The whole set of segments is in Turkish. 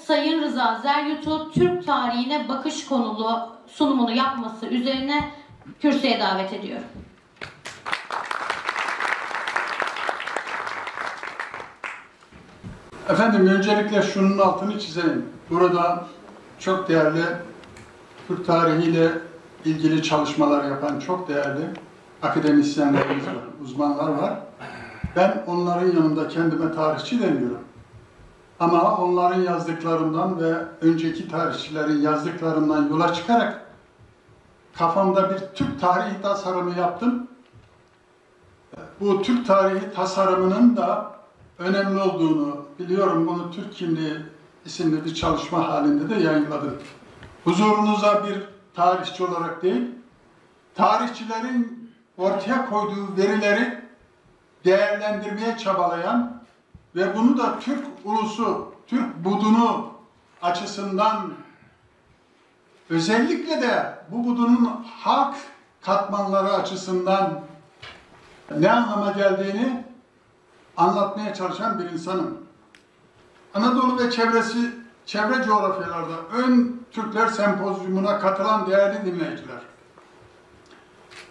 Sayın Rıza Zeryurt'u Türk tarihine bakış konulu sunumunu yapması üzerine kürsüye davet ediyorum. Efendim, öncelikle şunun altını çizeyim. Burada çok değerli Türk tarihiyle ilgili çalışmalar yapan çok değerli akademisyenlerimiz var, uzmanlar var. Ben onların yanında kendime tarihçi demiyorum. Ama onların yazdıklarından ve önceki tarihçilerin yazdıklarından yola çıkarak kafamda bir Türk tarihi tasarımı yaptım. Bu Türk tarihi tasarımının da önemli olduğunu biliyorum. Bunu Türk Kimliği isimli bir çalışma halinde de yayınladım. Huzurunuza bir tarihçi olarak değil, tarihçilerin ortaya koyduğu verileri değerlendirmeye çabalayan ve bunu da Türk ulusu, Türk budunu açısından, özellikle de bu budunun hak katmanları açısından ne anlama geldiğini anlatmaya çalışan bir insanım. Anadolu ve çevre coğrafyalarda Ön Türkler Sempozyumuna katılan değerli dinleyiciler,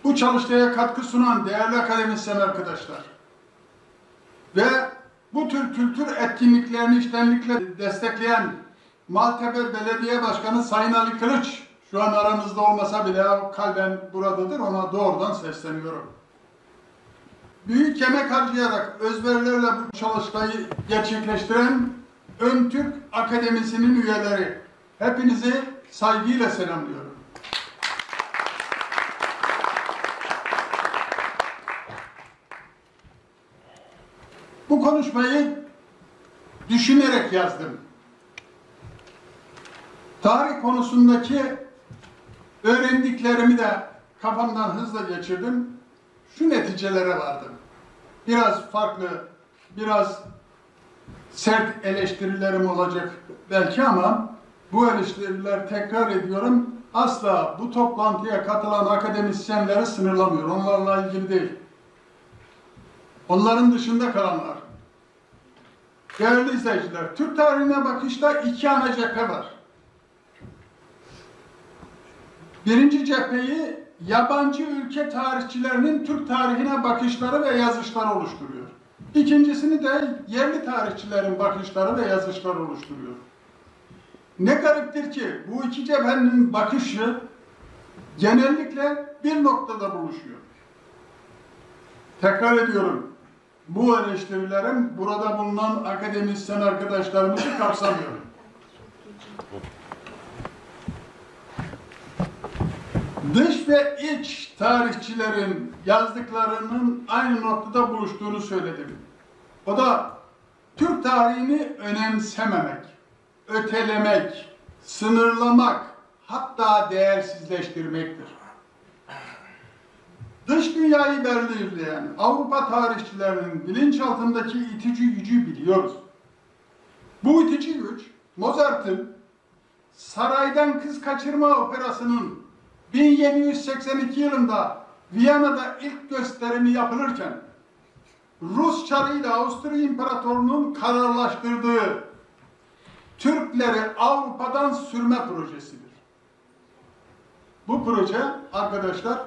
bu çalıştaya katkı sunan değerli akademisyen arkadaşlar ve bu tür kültür etkinliklerini içtenlikle destekleyen Maltepe Belediye Başkanı Sayın Ali Kılıç, şu an aramızda olmasa bile kalben buradadır, ona doğrudan sesleniyorum. Büyük emek harcayarak özverilerle bu çalıştayı gerçekleştiren Ön Türk Akademisi'nin üyeleri, hepinizi saygıyla selamlıyorum. Bu konuşmayı düşünerek yazdım. Tarih konusundaki öğrendiklerimi de kafamdan hızla geçirdim. Şu neticelere vardım. Biraz farklı, biraz sert eleştirilerim olacak belki ama bu eleştiriler, tekrar ediyorum, asla bu toplantıya katılan akademisyenleri sınırlamıyor. Onlarla ilgili değil. Onların dışında kalanlar. Değerli izleyiciler, Türk tarihine bakışta iki ana cephe var. Birinci cepheyi yabancı ülke tarihçilerinin Türk tarihine bakışları ve yazışları oluşturuyor. İkincisini de yerli tarihçilerin bakışları ve yazışları oluşturuyor. Ne gariptir ki bu iki cephenin bakışı genellikle bir noktada buluşuyor. Tekrar ediyorum, bu eleştirilerim burada bulunan akademisyen arkadaşlarımızı kapsamıyor. Dış ve iç tarihçilerin yazdıklarının aynı noktada buluştuğunu söyledim. O da Türk tarihini önemsememek, ötelemek, sınırlamak, hatta değersizleştirmektir. Dış dünyayı belirleyen Avrupa tarihçilerinin bilinçaltındaki itici gücü biliyoruz. Bu itici güç, Mozart'ın Saraydan Kız Kaçırma Operası'nın 1782 yılında Viyana'da ilk gösterimi yapılırken Rus çarıyla Avusturya İmparatorluğu'nun kararlaştırdığı Türkleri Avrupa'dan sürme projesidir. Bu proje arkadaşlar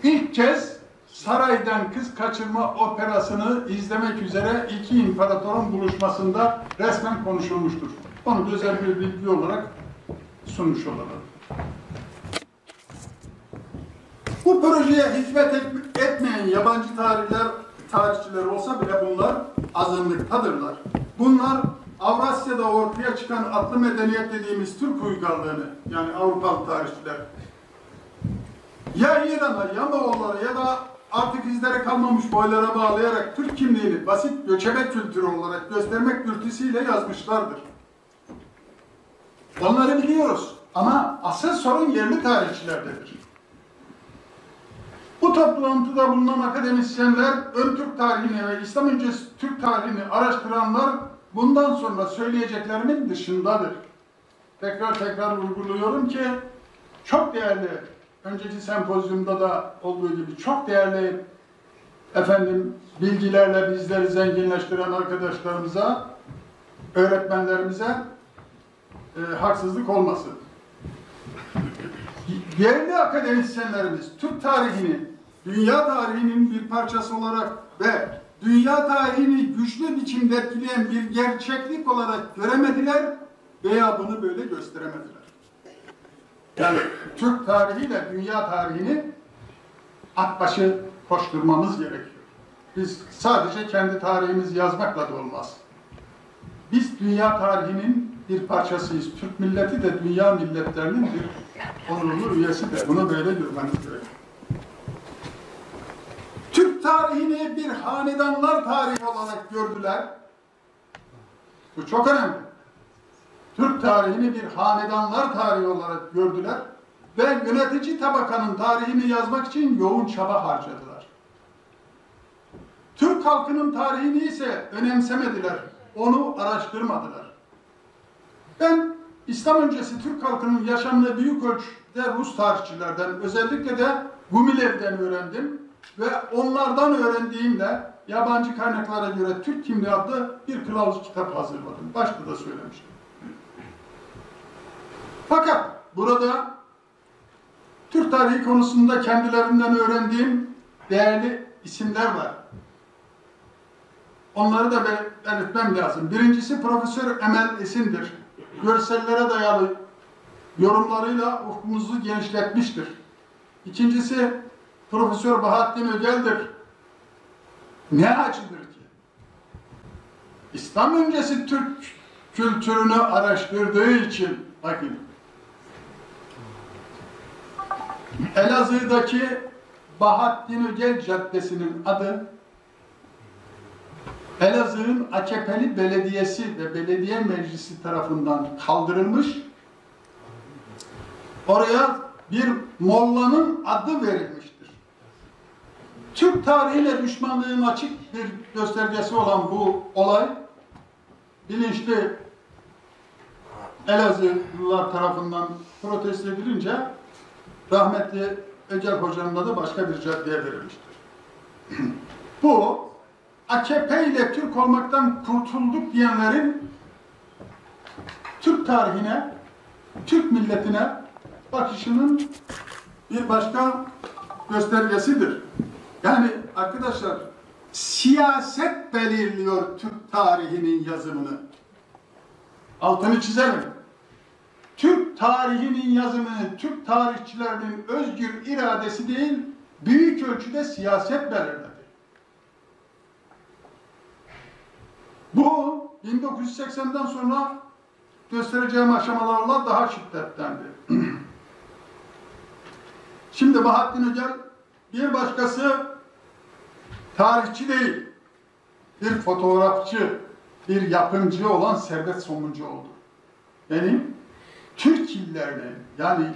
ilk kez Saraydan Kız Kaçırma Operası'nı izlemek üzere iki imparatorun buluşmasında resmen konuşulmuştur. Onu da özel bir bilgi olarak sunmuş olalım. Bu projeye hizmet etmeyen yabancı tarihçiler olsa bile bunlar azınlıktadırlar. Bunlar Avrasya'da ortaya çıkan atlı medeniyet dediğimiz Türk uygarlığını, yani Avrupalı tarihçiler, ya İran'a ya Moğollara ya da artık izleri kalmamış boylara bağlayarak Türk kimliğini basit göçebe kültürü olarak göstermek dürtüsüyle yazmışlardır. Onları biliyoruz ama asıl sorun yerli tarihçilerdedir. Bu toplantıda bulunan akademisyenler, ön Türk tarihini ve İslam öncesi Türk tarihini araştıranlar bundan sonra söyleyeceklerimin dışındadır. Tekrar vurguluyorum ki çok değerli, önceki sempozyumda da olduğu gibi çok değerli bilgilerle bizleri zenginleştiren arkadaşlarımıza öğretmenlerimize haksızlık olmasın. Yerli akademisyenlerimiz Türk tarihini, dünya tarihinin bir parçası olarak ve dünya tarihini güçlü biçimde etkileyen bir gerçeklik olarak göremediler veya bunu böyle gösteremediler. Yani Türk tarihiyle dünya tarihini at başı koşturmamız gerekiyor. Biz sadece kendi tarihimizi yazmakla da olmaz. Biz dünya tarihinin bir parçasıyız. Türk milleti de dünya milletlerinin bir onurlu üyesi de. Bunu böyle görmemiz gerekiyor. Türk tarihini bir hanedanlar tarihi olarak gördüler. Bu çok önemli. Türk tarihini bir hanedanlar tarihi olarak gördüler ve yönetici tabakanın tarihini yazmak için yoğun çaba harcadılar. Türk halkının tarihini ise önemsemediler, onu araştırmadılar. Ben İslam öncesi Türk halkının yaşamını büyük ölçüde Rus tarihçilerden, özellikle de Gumilev'den öğrendim ve onlardan öğrendiğimde yabancı kaynaklara göre Türk Kimliği adlı bir kılavuz kitap hazırladım. Başta da söylemiştim. Fakat burada Türk tarihi konusunda kendilerinden öğrendiğim değerli isimler var. Onları da belirtmem lazım. Birincisi Profesör Emel Esin'dir. Görsellere dayalı yorumlarıyla ufkumuzu genişletmiştir. İkincisi Profesör Bahattin Ögel'dir. Ne acıdır ki? İslam öncesi Türk kültürünü araştırdığı için, bakın, Elazığ'daki Bahattin Ögel Caddesi'nin adı Elazığ'ın AKP'li belediyesi ve belediye meclisi tarafından kaldırılmış. Oraya bir mollanın adı verilmiştir. Türk tarihiyle düşmanlığın açık bir göstergesi olan bu olay bilinçli Elazığlılar tarafından protesto edilince rahmetli Ögel Hoca'nın adı başka bir caddeye verilmiştir. Bu AKP ile Türk olmaktan kurtulduk diyenlerin Türk tarihine, Türk milletine bakışının bir başka göstergesidir. Yani arkadaşlar, siyaset belirliyor Türk tarihinin yazımını. Altını çizelim. Türk tarihinin yazımını Türk tarihçilerinin özgür iradesi değil, büyük ölçüde siyaset belirledi. Bu 1980'den sonra göstereceğim aşamalarla daha şiddetlendi. Şimdi Bahattin Ögel bir başkası tarihçi değil, bir fotoğrafçı, bir yapımcı olan Servet Somuncuoğlu. Benim Türk illerini, yani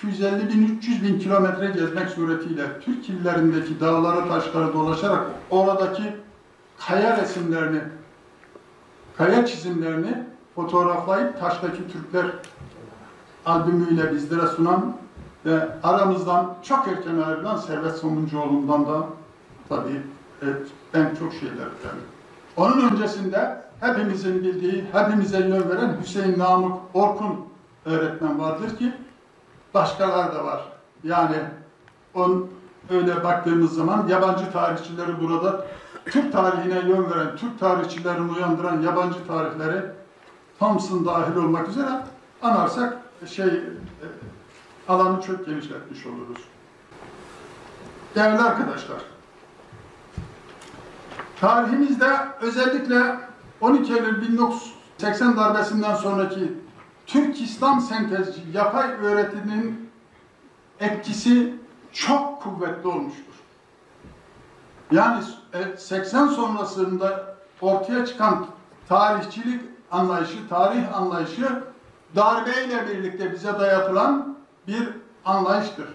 250.000-300.000 kilometre gezmek suretiyle Türk illerindeki dağlara, taşlara dolaşarak oradaki kaya resimlerini, kaya çizimlerini fotoğraflayıp Taştaki Türkler albümüyle bizlere sunan ve aramızdan çok erken ayrılan Servet Somuncuoğlu'ndan da tabii ben çok şeyler öğrendim. Onun öncesinde hepimizin bildiği, hepimize yön veren Hüseyin Namık Orkun öğretmen vardır ki başkalar da var. Yani öyle baktığımız zaman yabancı tarihçileri burada Türk tarihine yön veren, Türk tarihçilerini uyandıran yabancı tarihleri Thompson dahil olmak üzere anarsak alanı çok genişletmiş oluruz. Değerli arkadaşlar, tarihimizde özellikle 12 Eylül 1980 darbesinden sonraki Türk İslam sentezci yapay öğretinin etkisi çok kuvvetli olmuştur. Yani 80 sonrasında ortaya çıkan tarihçilik anlayışı, tarih anlayışı darbeyle birlikte bize dayatılan bir anlayıştır.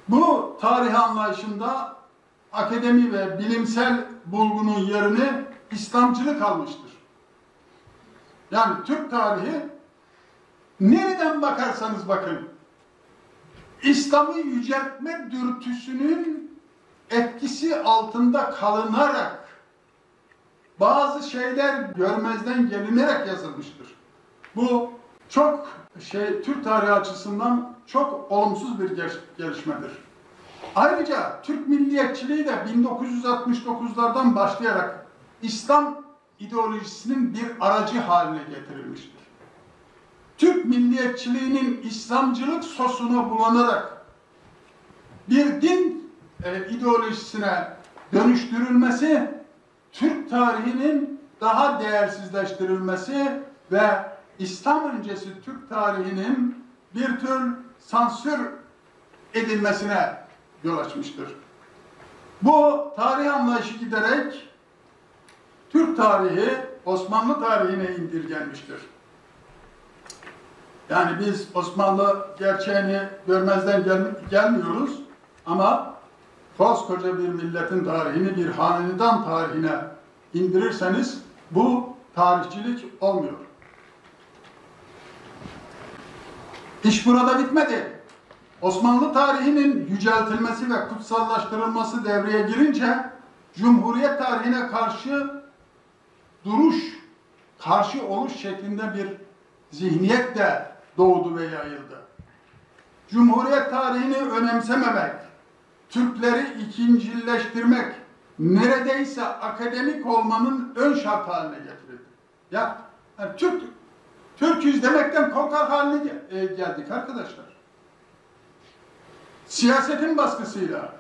Bu tarih anlayışında akademi ve bilimsel bulgunun yerini İslamcılık almıştır. Yani Türk tarihi nereden bakarsanız bakın İslam'ı yüceltme dürtüsünün etkisi altında kalınarak bazı şeyler görmezden gelinerek yazılmıştır. Bu çok Türk tarihi açısından çok olumsuz bir gelişmedir. Ayrıca Türk milliyetçiliği de 1969'lardan başlayarak İslam ideolojisinin bir aracı haline getirilmiştir. Türk milliyetçiliğinin İslamcılık sosuna bulanarak bir din ideolojisine dönüştürülmesi, Türk tarihinin daha değersizleştirilmesi ve İslam öncesi Türk tarihinin bir tür sansür edilmesine yol açmıştır. Bu tarih anlayışı giderek Türk tarihi Osmanlı tarihine indirgenmiştir. Yani biz Osmanlı gerçeğini görmezden gelmiyoruz ama koskoca bir milletin tarihini bir hanedan tarihine indirirseniz bu tarihçilik olmuyor. İş burada bitmedi. Osmanlı tarihinin yüceltilmesi ve kutsallaştırılması devreye girince Cumhuriyet tarihine karşı duruş, karşı oluş şeklinde bir zihniyet de doğdu ve yayıldı. Cumhuriyet tarihini önemsememek, Türkleri ikincileştirmek, neredeyse akademik olmanın ön şart haline getirildi. Yani Türk'üz demekten korkar haline geldik arkadaşlar. Siyasetin baskısıyla,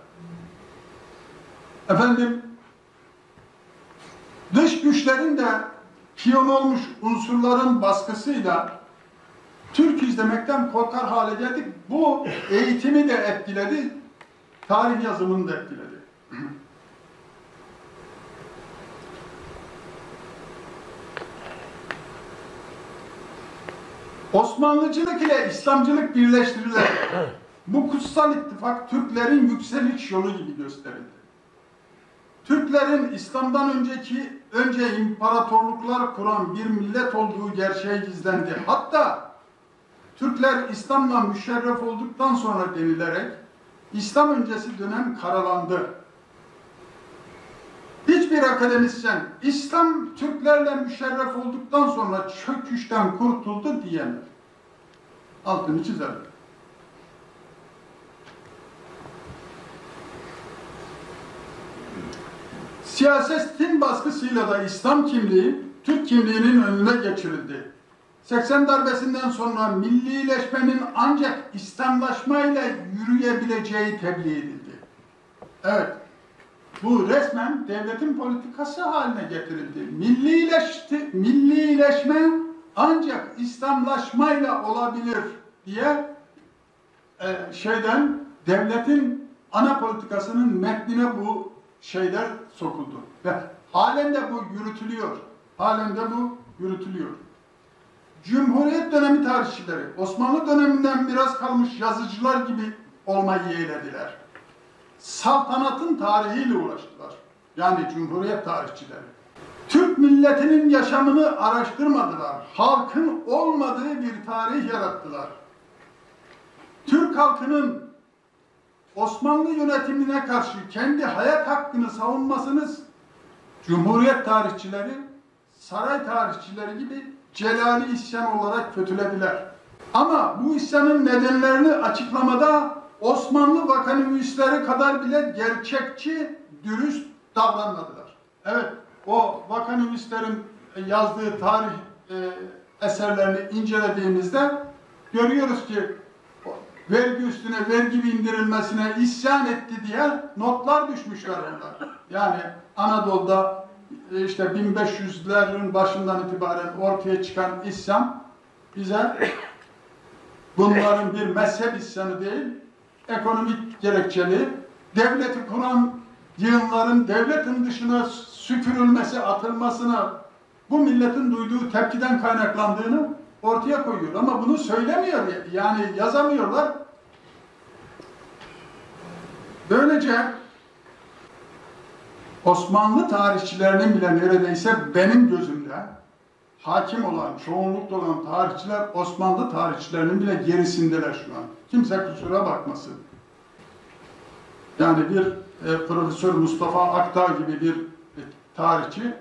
dış güçlerin de piyon olmuş unsurların baskısıyla Türk'üz demekten korkar hale geldik. Bu eğitimi de etkiledi, tarih yazımını da etkiledi. Osmanlıcılık ile İslamcılık birleştirilerek bu kutsal ittifak Türklerin yükseliş yolu gibi gösterildi. Türklerin İslam'dan önce imparatorluklar kuran bir millet olduğu gerçeği gizlendi. Hatta Türkler İslam'la müşerref olduktan sonra denilerek İslam öncesi dönem karalandı. Hiçbir akademisyen İslam Türklerle müşerref olduktan sonra çöküşten kurtuldu diyemez. Altını çizelim. Siyasetin baskısıyla da İslam kimliği, Türk kimliğinin önüne geçirildi. 80 darbesinden sonra millileşmenin ancak İslamlaşmayla yürüyebileceği tebliğ edildi. Evet, bu resmen devletin politikası haline getirildi. Millileşme ancak İslamlaşmayla olabilir diye devletin ana politikasının metnine bu şeyler sokuldu. Ve halen de bu yürütülüyor. Cumhuriyet dönemi tarihçileri, Osmanlı döneminden biraz kalmış yazıcılar gibi olmayı yeğlediler. Saltanatın tarihiyle uğraştılar. Yani Cumhuriyet tarihçileri. Türk milletinin yaşamını araştırmadılar. Halkın olmadığı bir tarih yarattılar. Türk halkının Osmanlı yönetimine karşı kendi hayat hakkını savunmasınız Cumhuriyet tarihçileri, saray tarihçileri gibi Celali isyan olarak kötülediler. Ama bu isyanın nedenlerini açıklamada Osmanlı vakanüvisleri kadar bile gerçekçi, dürüst davranmadılar. Evet, o vakanüvislerin yazdığı tarih eserlerini incelediğimizde görüyoruz ki vergi üstüne vergi bindirilmesine isyan etti diye notlar düşmüşler onlar. Yani Anadolu'da işte 1500'lerin başından itibaren ortaya çıkan isyan bize bunların bir mezhep isyanı değil, ekonomik gerekçeli, devleti kuran yığınların devletin dışına süpürülmesi, atılmasına bu milletin duyduğu tepkiden kaynaklandığını ortaya koyuyor. Ama bunu söylemiyor, yani yazamıyorlar. Böylece Osmanlı tarihçilerinin bile neredeyse benim gözümde hakim olan, çoğunlukta olan tarihçiler Osmanlı tarihçilerinin bile gerisindeler şu an. Kimse kusura bakmasın. Yani bir Profesör Mustafa Aktağ gibi bir tarihçi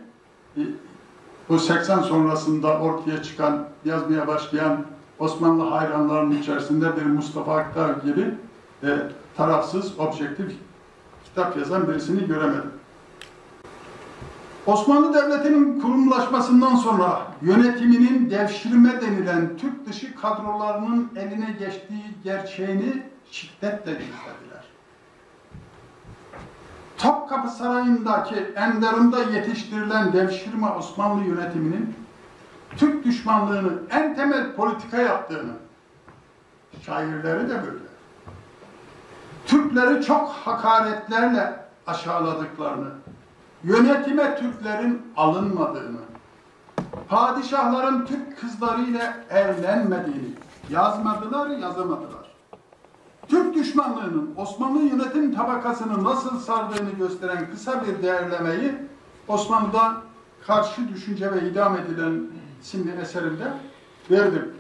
bu 80 sonrasında ortaya çıkan, yazmaya başlayan Osmanlı hayranlarının içerisinde bir Mustafa Aktar gibi tarafsız, objektif kitap yazan birisini göremedim. Osmanlı Devleti'nin kurumlaşmasından sonra yönetiminin devşirme denilen Türk dışı kadrolarının eline geçtiği gerçeğini şiddetle gizlediler. Topkapı Sarayı'ndaki enderunda yetiştirilen devşirme Osmanlı yönetiminin Türk düşmanlığını en temel politika yaptığını, şairleri de böyle, Türkleri çok hakaretlerle aşağıladıklarını, yönetime Türklerin alınmadığını, padişahların Türk kızlarıyla evlenmediğini yazmadılar, yazamadılar. Türk düşmanlığının Osmanlı yönetim tabakasını nasıl sardığını gösteren kısa bir değerlemeyi Osmanlı'da Karşı Düşünce ve İdam Edilen isimli eserimde verdim.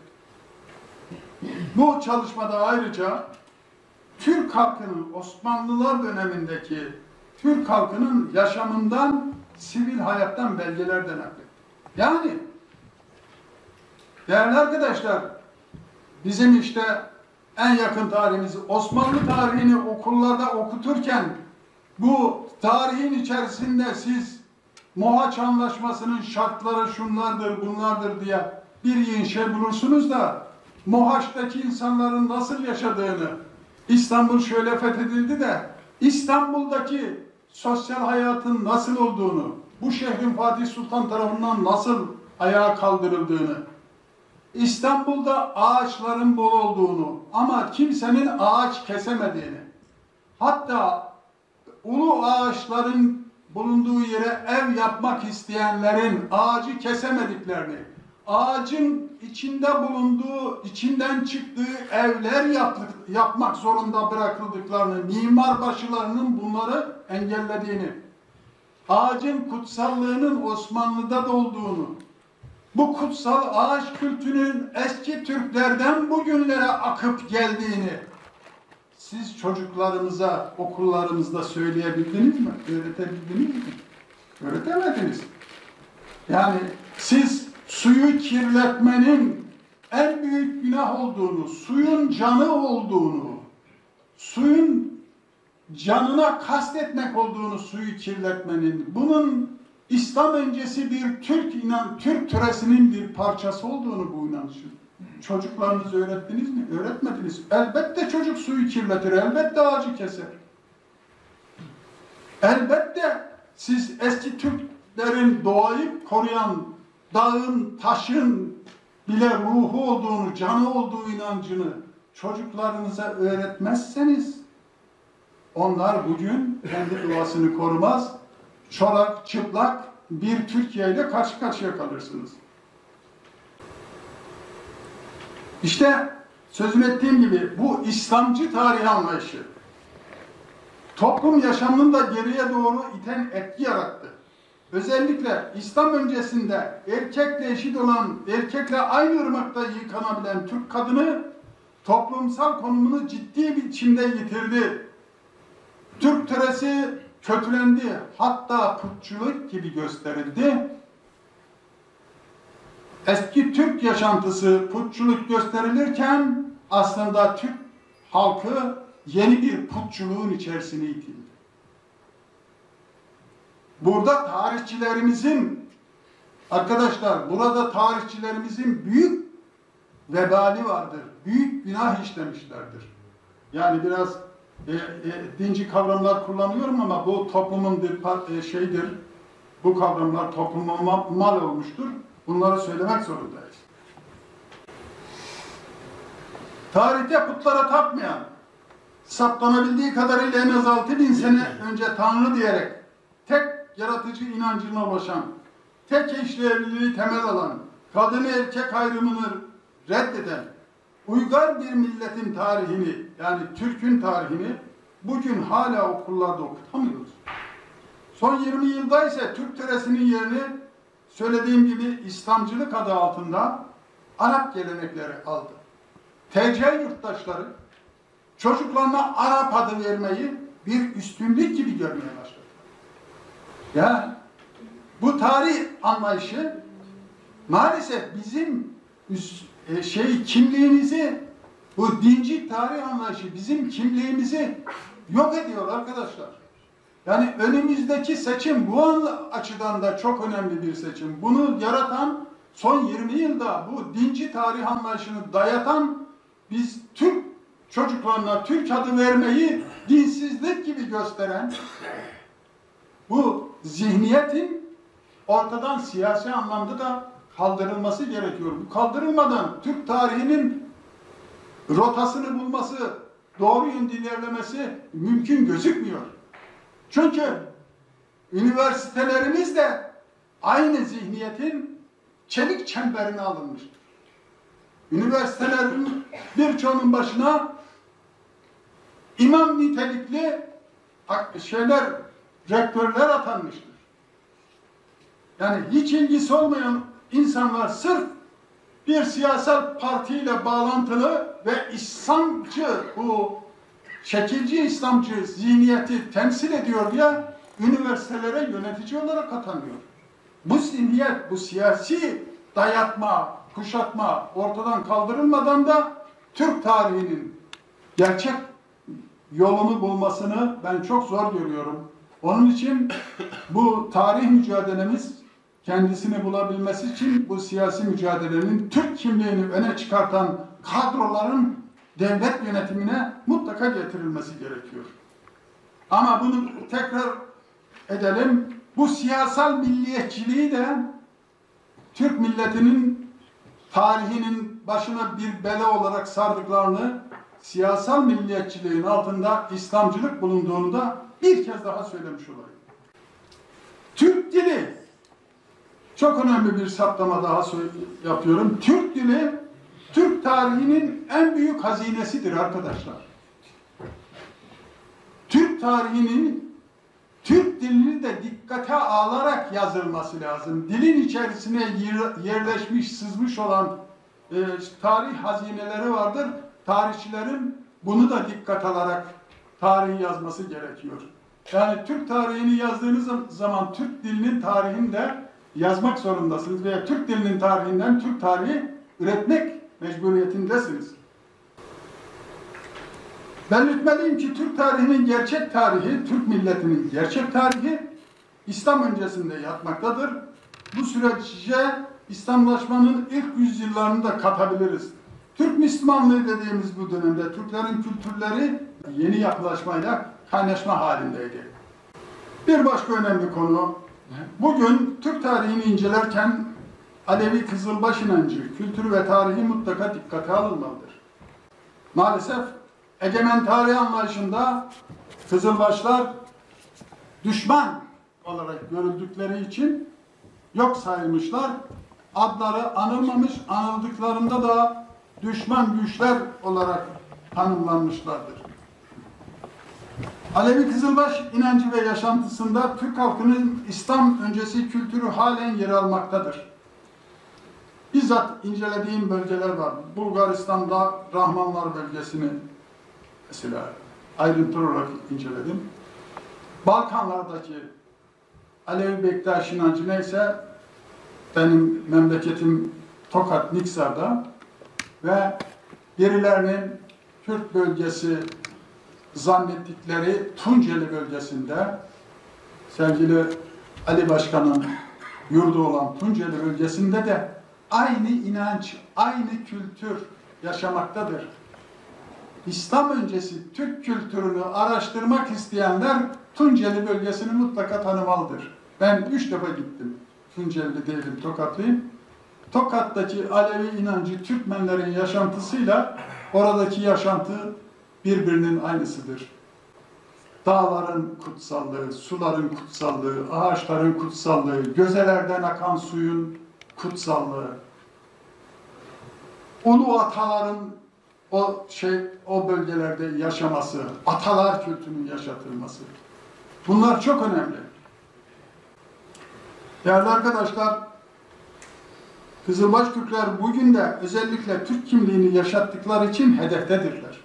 Bu çalışmada ayrıca Türk halkının Osmanlılar dönemindeki Türk halkının yaşamından, sivil hayattan belgeler de naklettim. Yani değerli arkadaşlar, bizim işte en yakın tarihimizi, Osmanlı tarihini okullarda okuturken bu tarihin içerisinde siz Mohaç Anlaşması'nın şartları şunlardır, bunlardır diye bir yığın şey bulursunuz da Mohaç'taki insanların nasıl yaşadığını, İstanbul şöyle fethedildi de İstanbul'daki sosyal hayatın nasıl olduğunu, bu şehrin Fatih Sultan tarafından nasıl ayağa kaldırıldığını, İstanbul'da ağaçların bol olduğunu ama kimsenin ağaç kesemediğini, hatta ulu ağaçların bulunduğu yere ev yapmak isteyenlerin ağacı kesemediklerini, ağacın içinde bulunduğu, içinden çıktığı evler yapmak zorunda bırakıldıklarını, mimarbaşılarının bunları engellediğini, ağacın kutsallığının Osmanlı'da da olduğunu, bu kutsal ağaç kültünün eski Türklerden bugünlere akıp geldiğini siz çocuklarımıza, okullarımızda söyleyebildiniz mi? Öğretebildiniz mi? Öğretemediniz. Yani siz suyu kirletmenin en büyük günah olduğunu, suyun canı olduğunu, suyun canına kastetmek olduğunu suyu kirletmenin, bunun İslam öncesi bir Türk töresinin bir parçası olduğunu bu inancın. Çocuklarınızı öğrettiniz mi? Öğretmediniz. Elbette çocuk suyu kirletir, elbette ağacı keser. Elbette siz eski Türklerin doğayı koruyan dağın, taşın bile ruhu olduğunu, canı olduğu inancını çocuklarınıza öğretmezseniz onlar bugün kendi doğasını korumaz, çorak, çıplak bir Türkiye ile karşı karşıya kalırsınız. İşte sözünü ettiğim gibi bu İslamcı tarih anlayışı toplum yaşamının da geriye doğru iten etki yarattı. Özellikle İslam öncesinde erkekle eşit olan, erkekle aynı ırmakta yıkanabilen Türk kadını toplumsal konumunu ciddi bir biçimde yitirdi. Türk töresi kötülendi, hatta putçuluk gibi gösterildi. Eski Türk yaşantısı putçuluk gösterilirken aslında Türk halkı yeni bir putçuluğun içerisine itildi. Burada tarihçilerimizin, arkadaşlar burada tarihçilerimizin büyük vebali vardır. Büyük günah işlemişlerdir. Yani biraz dinci kavramlar kullanıyorum ama bu toplumun bir şeydir. Bu kavramlar topluma mal olmuştur. Bunları söylemek zorundayız. Tarihte putlara tapmayan, saptanabildiği kadarıyla en az 6000 sene önce Tanrı diyerek tek yaratıcı inancına ulaşan, tek eşli evliliği temel alan, kadını erkek ayrımını reddeden, uygar bir milletin tarihini, yani Türk'ün tarihini bugün hala okullarda okutamıyoruz. Son 20 yılda ise Türk töresinin yerini söylediğim gibi İslamcılık adı altında Arap gelenekleri aldı. TC yurttaşları çocuklarına Arap adı vermeyi bir üstünlük gibi görmeye başladı. Ya Bu tarih anlayışı maalesef bizim kimliğimizi, bu dinci tarih anlayışı bizim kimliğimizi yok ediyor arkadaşlar. Yani önümüzdeki seçim bu açıdan da çok önemli bir seçim. Bunu yaratan, son 20 yılda bu dinci tarih anlayışını dayatan, biz Türk çocuklarına Türk adı vermeyi dinsizlik gibi gösteren bu zihniyetin ortadan siyasi anlamda da kaldırılması gerekiyor. Bu kaldırılmadan Türk tarihinin rotasını bulması, doğru yönde ilerlemesi mümkün gözükmüyor. Çünkü üniversitelerimiz de aynı zihniyetin çelik çemberine alınmıştır. Üniversitelerin birçoğunun başına imam nitelikli rektörler atanmıştır. Yani hiç ilgisi olmayan insanlar sırf bir siyasal partiyle bağlantılı ve İslamcı, bu şekilci İslamcı zihniyeti temsil ediyor diye üniversitelere yönetici olarak atanıyor. Bu zihniyet, bu siyasi dayatma, kuşatma ortadan kaldırılmadan da Türk tarihinin gerçek yolunu bulmasını ben çok zor görüyorum. Onun için bu tarih mücadelemiz kendisini bulabilmesi için bu siyasi mücadelenin Türk kimliğini öne çıkartan kadroların devlet yönetimine mutlaka getirilmesi gerekiyor. Ama bunu tekrar edelim. Bu siyasal milliyetçiliği de Türk milletinin tarihinin başına bir bela olarak sardıklarını, siyasal milliyetçiliğin altında İslamcılık bulunduğunu da bir kez daha söylemiş olayım. Türk dili, çok önemli bir saptama daha yapıyorum. Türk dili, Türk tarihinin en büyük hazinesidir arkadaşlar. Türk tarihinin, Türk dilini de dikkate alarak yazılması lazım. Dilin içerisine yerleşmiş, sızmış olan tarih hazineleri vardır. Tarihçilerin bunu da dikkat alarak tarihi yazması gerekiyor. Yani Türk tarihini yazdığınız zaman Türk dilinin tarihini de yazmak zorundasınız veya Türk dilinin tarihinden Türk tarihi üretmek mecburiyetindesiniz. Belirtmeliyim ki Türk tarihinin gerçek tarihi, Türk milletinin gerçek tarihi İslam öncesinde yatmaktadır. Bu sürece İslamlaşmanın ilk yüzyıllarını da katabiliriz. Türk Müslümanlığı dediğimiz bu dönemde Türklerin kültürleri yeni yapılaşmayla kaynaşma halindeydi. Bir başka önemli konu, bugün Türk tarihini incelerken Alevi Kızılbaş inancı, kültürü ve tarihi mutlaka dikkate alınmalıdır. Maalesef egemen tarih anlayışında Kızılbaşlar düşman olarak görüldükleri için yok sayılmışlar. Adları anılmamış, anıldıklarında da düşman güçler olarak tanımlanmışlardır. Alevi Kızılbaş inancı ve yaşantısında Türk halkının İslam öncesi kültürü halen yer almaktadır. Bizzat incelediğim bölgeler var. Bulgaristan'da Rahmanlar bölgesini mesela ayrıntılı olarak inceledim. Balkanlardaki Alevi Bektaş inancı neyse, benim memleketim Tokat, Niksar'da ve birilerinin Kürt bölgesi zannettikleri Tunceli bölgesinde, sevgili Ali Başkan'ın yurdu olan Tunceli bölgesinde de aynı inanç, aynı kültür yaşamaktadır. İslam öncesi Türk kültürünü araştırmak isteyenler Tunceli bölgesini mutlaka tanımalıdır. Ben 3 defa gittim. Tunceli değilim, Tokatlıyım. Tokat'taki Alevi inancı Türkmenlerin yaşantısıyla oradaki yaşantı birbirinin aynısıdır. Dağların kutsallığı, suların kutsallığı, ağaçların kutsallığı, gözelerden akan suyun kutsallığı, ulu ataların o bölgelerde yaşaması, atalar kültürünün yaşatılması. Bunlar çok önemli. Değerli arkadaşlar, Kızılbaş Türkler bugün de özellikle Türk kimliğini yaşattıkları için hedeftedirler.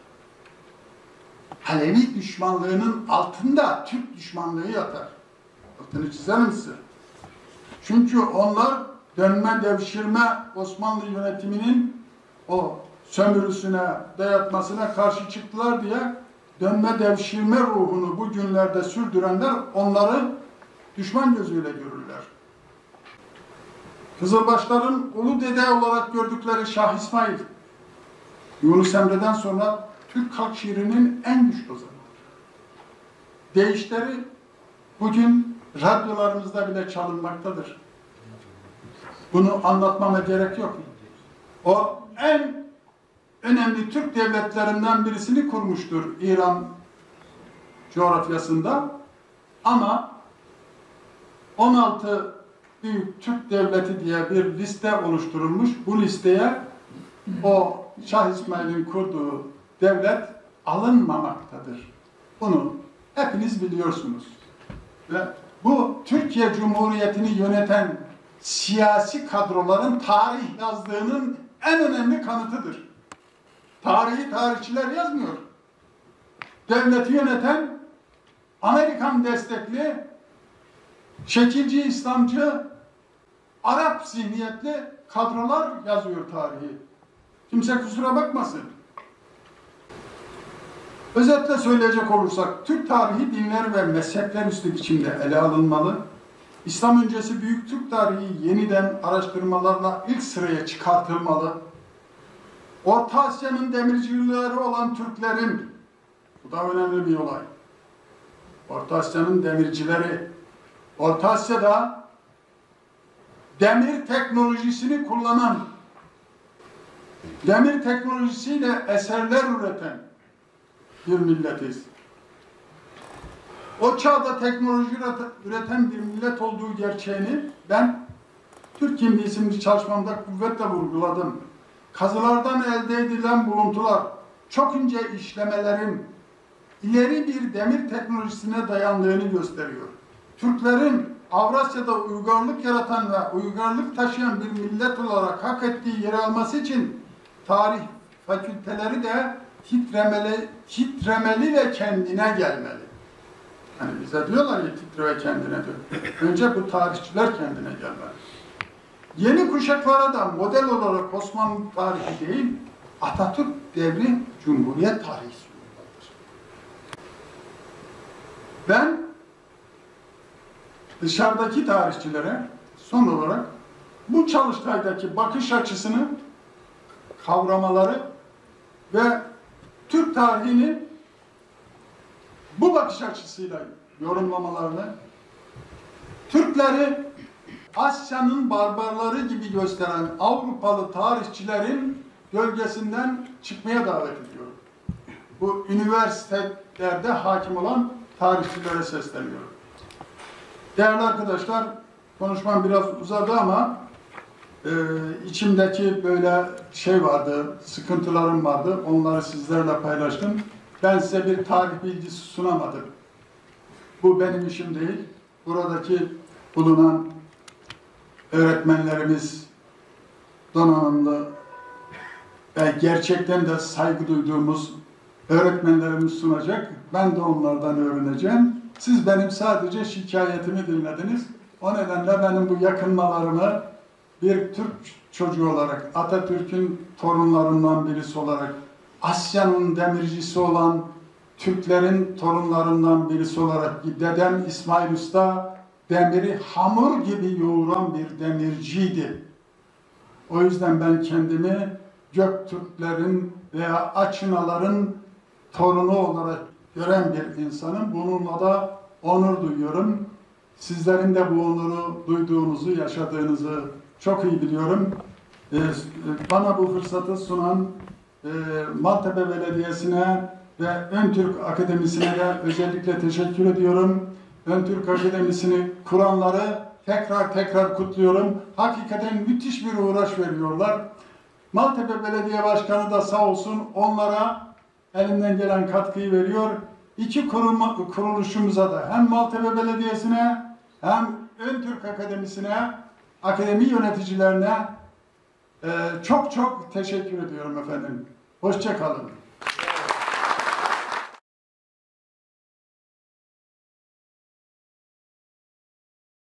Alevi düşmanlığının altında Türk düşmanlığı yatar. Altını çizerim size. Çünkü onlar dönme devşirme Osmanlı yönetiminin o sömürüsüne, dayatmasına karşı çıktılar diye dönme devşirme ruhunu bu günlerde sürdürenler onları düşman gözüyle görürler. Kızılbaşların ulu dede olarak gördükleri Şah İsmail, Yunus Emre'den sonra Türk halk şiirinin en güçlü ozanıdır. Deyişleri bugün radyolarımızda bile çalınmaktadır. Bunu anlatmama gerek yok. O en önemli Türk devletlerinden birisini kurmuştur İran coğrafyasında. Ama 16 Büyük Türk Devleti diye bir liste oluşturulmuş. Bu listeye o Şah İsmail'in kurduğu devlet alınmamaktadır. Bunu hepiniz biliyorsunuz. Ve bu Türkiye Cumhuriyeti'ni yöneten siyasi kadroların tarih yazdığının en önemli kanıtıdır. Tarihi tarihçiler yazmıyor. Devleti yöneten Amerikan destekli, şekilci, İslamcı, Arap zihniyetli kadrolar yazıyor tarihi. Kimse kusura bakmasın. Özetle söyleyecek olursak, Türk tarihi dinler ve mezhepler üstü biçimde ele alınmalı. İslam öncesi Büyük Türk tarihi yeniden araştırmalarla ilk sıraya çıkartılmalı. Orta Asya'nın demircileri olan Türklerin, bu da önemli bir olay. Orta Asya'nın demircileri, Orta Asya'da demir teknolojisini kullanan, demir teknolojisiyle eserler üreten bir milletiz. O çağda teknoloji üreten bir millet olduğu gerçeğini ben Türk Kimliği isimli çalışmamda kuvvetle vurguladım. Kazılardan elde edilen buluntular, çok ince işlemelerin ileri bir demir teknolojisine dayandığını gösteriyor. Türklerin Avrasya'da uygarlık yaratan ve uygarlık taşıyan bir millet olarak hak ettiği yeri alması için tarih fakülteleri de titremeli ve kendine gelmeli. Hani bize diyorlar ya titre ve kendine dön. Önce bu tarihçiler kendine gelmeli. Yeni kuşaklara da model olarak Osmanlı tarihi değil, Atatürk devri Cumhuriyet tarihi sunulmalıdır. Ben dışarıdaki tarihçilere son olarak bu çalıştaydaki bakış açısını kavramaları ve Türk tarihini bu bakış açısıyla yorumlamalarını, Türkleri Asya'nın barbarları gibi gösteren Avrupalı tarihçilerin gölgesinden çıkmaya davet ediyorum. Bu üniversitelerde hakim olan tarihçilere sesleniyorum. Değerli arkadaşlar, konuşmam biraz uzadı ama içimdeki böyle şey vardı, sıkıntılarım vardı. Onları sizlerle paylaştım. Ben size bir tarih bilgisi sunamadım. Bu benim işim değil. Buradaki bulunan öğretmenlerimiz donanımlı ve gerçekten de saygı duyduğumuz öğretmenlerimiz sunacak. Ben de onlardan öğreneceğim. Siz benim sadece şikayetimi dinlediniz. O nedenle benim bu yakınmalarımı bir Türk çocuğu olarak, Atatürk'ün torunlarından birisi olarak, Asya'nın demircisi olan Türklerin torunlarından birisi olarak dedem İsmail Usta demiri hamur gibi yoğuran bir demirciydi. O yüzden ben kendimi Göktürklerin veya Açınaların torunu olarak gören bir insanım. Bununla da onur duyuyorum. Sizlerin de bu onuru duyduğunuzu, yaşadığınızı çok iyi biliyorum. Bana bu fırsatı sunan Maltepe Belediyesi'ne ve Öntürk Akademisi'ne de özellikle teşekkür ediyorum. Öntürk Akademisi'ni kuranları tekrar kutluyorum. Hakikaten müthiş bir uğraş veriyorlar. Maltepe Belediye Başkanı da sağ olsun onlara elinden gelen katkıyı veriyor. İki kuruluşumuza da hem Maltepe Belediyesi'ne hem Öntürk Akademisi'ne, akademi yöneticilerine çok teşekkür ediyorum efendim. Hoşça kalın.